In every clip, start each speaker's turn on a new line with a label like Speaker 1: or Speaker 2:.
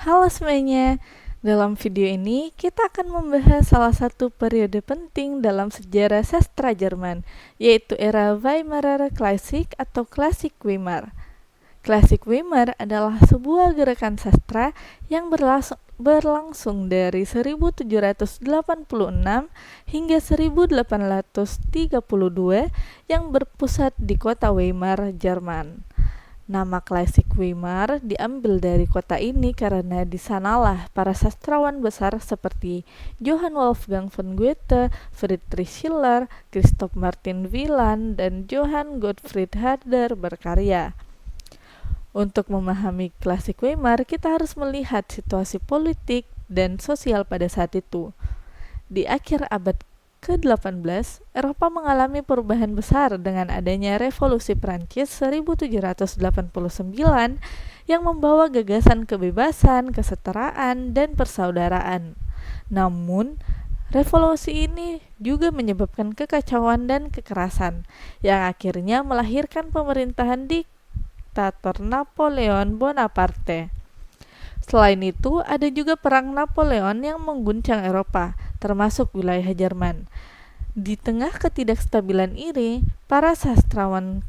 Speaker 1: Halo semuanya, dalam video ini kita akan membahas salah satu periode penting dalam sejarah sastra Jerman, yaitu era Weimarer Klassik atau Klasik Weimar. Klasik Weimar adalah sebuah gerakan sastra yang berlangsung dari 1786 hingga 1832 yang berpusat di kota Weimar, Jerman. Nama Klasik Weimar diambil dari kota ini karena di sanalah para sastrawan besar seperti Johann Wolfgang von Goethe, Friedrich Schiller, Christoph Martin Wieland, dan Johann Gottfried Herder berkarya. Untuk memahami Klasik Weimar, kita harus melihat situasi politik dan sosial pada saat itu. Di akhir abad ke-18, Eropa mengalami perubahan besar dengan adanya Revolusi Prancis 1789 yang membawa gagasan kebebasan, kesetaraan, dan persaudaraan. Namun, revolusi ini juga menyebabkan kekacauan dan kekerasan, yang akhirnya melahirkan pemerintahan diktator Napoleon Bonaparte. Selain itu, ada juga Perang Napoleon yang mengguncang Eropa, termasuk wilayah Jerman. Di tengah ketidakstabilan ini, para sastrawan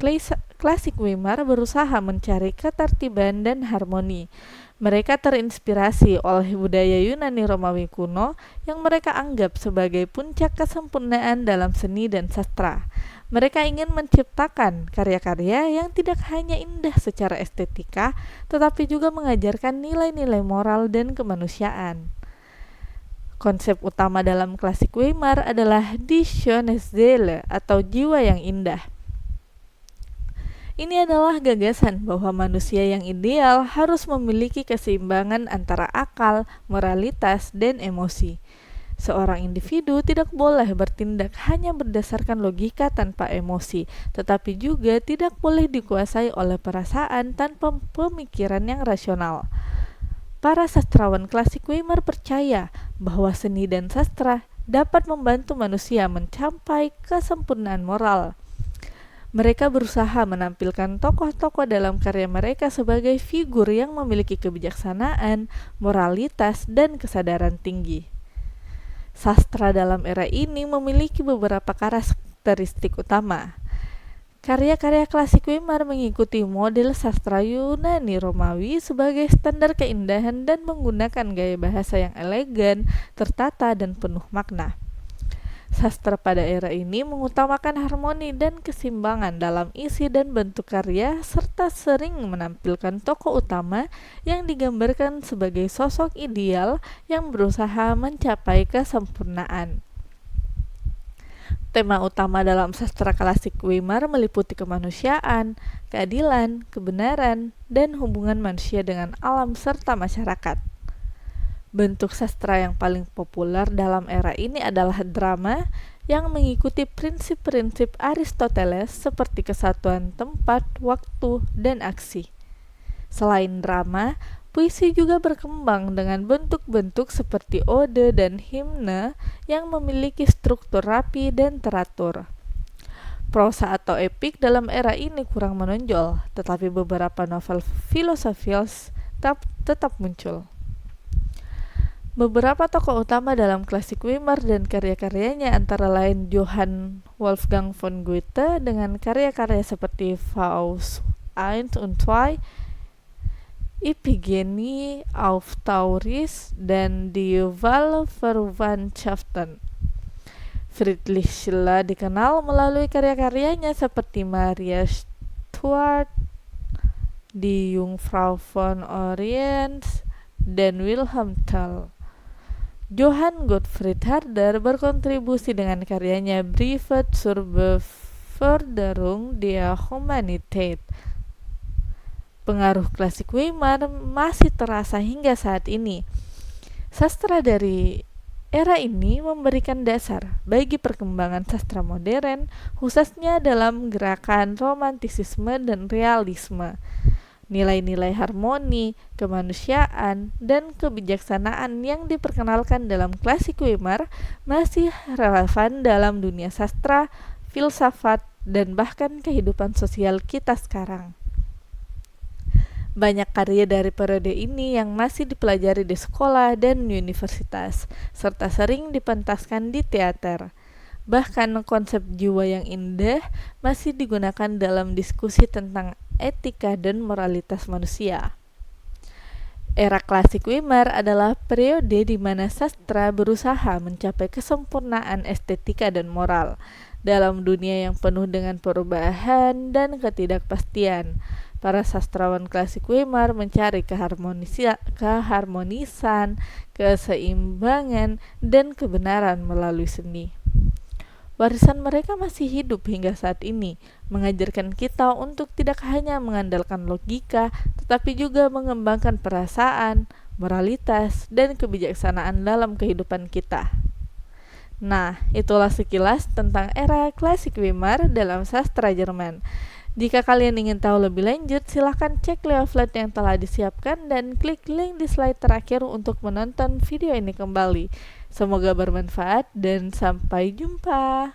Speaker 1: Klasik Weimar berusaha mencari ketertiban dan harmoni. Mereka terinspirasi oleh budaya Yunani Romawi kuno yang mereka anggap sebagai puncak kesempurnaan dalam seni dan sastra. Mereka ingin menciptakan karya-karya yang tidak hanya indah secara estetika, tetapi juga mengajarkan nilai-nilai moral dan kemanusiaan. Konsep utama dalam Klasik Weimar adalah Die schöne Seele atau jiwa yang indah. Ini adalah gagasan bahwa manusia yang ideal harus memiliki keseimbangan antara akal, moralitas, dan emosi. Seorang individu tidak boleh bertindak hanya berdasarkan logika tanpa emosi, tetapi juga tidak boleh dikuasai oleh perasaan tanpa pemikiran yang rasional. Para sastrawan Klasik Weimar percaya bahwa seni dan sastra dapat membantu manusia mencapai kesempurnaan moral. Mereka berusaha menampilkan tokoh-tokoh dalam karya mereka sebagai figur yang memiliki kebijaksanaan, moralitas, dan kesadaran tinggi. Sastra dalam era ini memiliki beberapa karakteristik utama. Karya-karya Klasik Weimar mengikuti model sastra Yunani Romawi sebagai standar keindahan dan menggunakan gaya bahasa yang elegan, tertata, dan penuh makna. Sastra pada era ini mengutamakan harmoni dan keseimbangan dalam isi dan bentuk karya, serta sering menampilkan tokoh utama yang digambarkan sebagai sosok ideal yang berusaha mencapai kesempurnaan. Tema utama dalam sastra Klasik Weimar meliputi kemanusiaan, keadilan, kebenaran, dan hubungan manusia dengan alam serta masyarakat. Bentuk sastra yang paling populer dalam era ini adalah drama yang mengikuti prinsip-prinsip Aristoteles seperti kesatuan tempat, waktu, dan aksi. Selain drama, puisi juga berkembang dengan bentuk-bentuk seperti ode dan himne yang memiliki struktur rapi dan teratur. Prosa atau epik dalam era ini kurang menonjol, tetapi beberapa novel filosofis tetap muncul. Beberapa tokoh utama dalam Klasik Weimar dan karya-karyanya antara lain Johann Wolfgang von Goethe dengan karya-karya seperti Faust 1 und 2, Iphigenie auf Tauris, dan Die Wahlverwandtschaften. Friedrich Schiller dikenal melalui karya-karyanya seperti Maria Stuart, Die Jungfrau von Orient, dan Wilhelm Tell. Johann Gottfried Herder berkontribusi dengan karyanya Briefe zur Beförderung der Humanität. Pengaruh Klasik Weimar masih terasa hingga saat ini. Sastra dari era ini memberikan dasar bagi perkembangan sastra modern, khususnya dalam gerakan romantisisme dan realisme. Nilai-nilai harmoni, kemanusiaan, dan kebijaksanaan yang diperkenalkan dalam Klasik Weimar masih relevan dalam dunia sastra, filsafat, dan bahkan kehidupan sosial kita sekarang. Banyak karya dari periode ini yang masih dipelajari di sekolah dan universitas, serta sering dipentaskan di teater. Bahkan konsep jiwa yang indah masih digunakan dalam diskusi tentang etika dan moralitas manusia. Era klasik Weimar adalah periode di mana sastra berusaha mencapai kesempurnaan estetika dan moral dalam dunia yang penuh dengan perubahan dan ketidakpastian. Para sastrawan klasik Weimar mencari keharmonisan, keseimbangan, dan kebenaran melalui seni. Warisan mereka masih hidup hingga saat ini, mengajarkan kita untuk tidak hanya mengandalkan logika, tetapi juga mengembangkan perasaan, moralitas, dan kebijaksanaan dalam kehidupan kita. Nah, itulah sekilas tentang era klasik Weimar dalam sastra Jerman. Jika kalian ingin tahu lebih lanjut, silahkan cek leaflet yang telah disiapkan dan klik link di slide terakhir untuk menonton video ini kembali. Semoga bermanfaat dan sampai jumpa.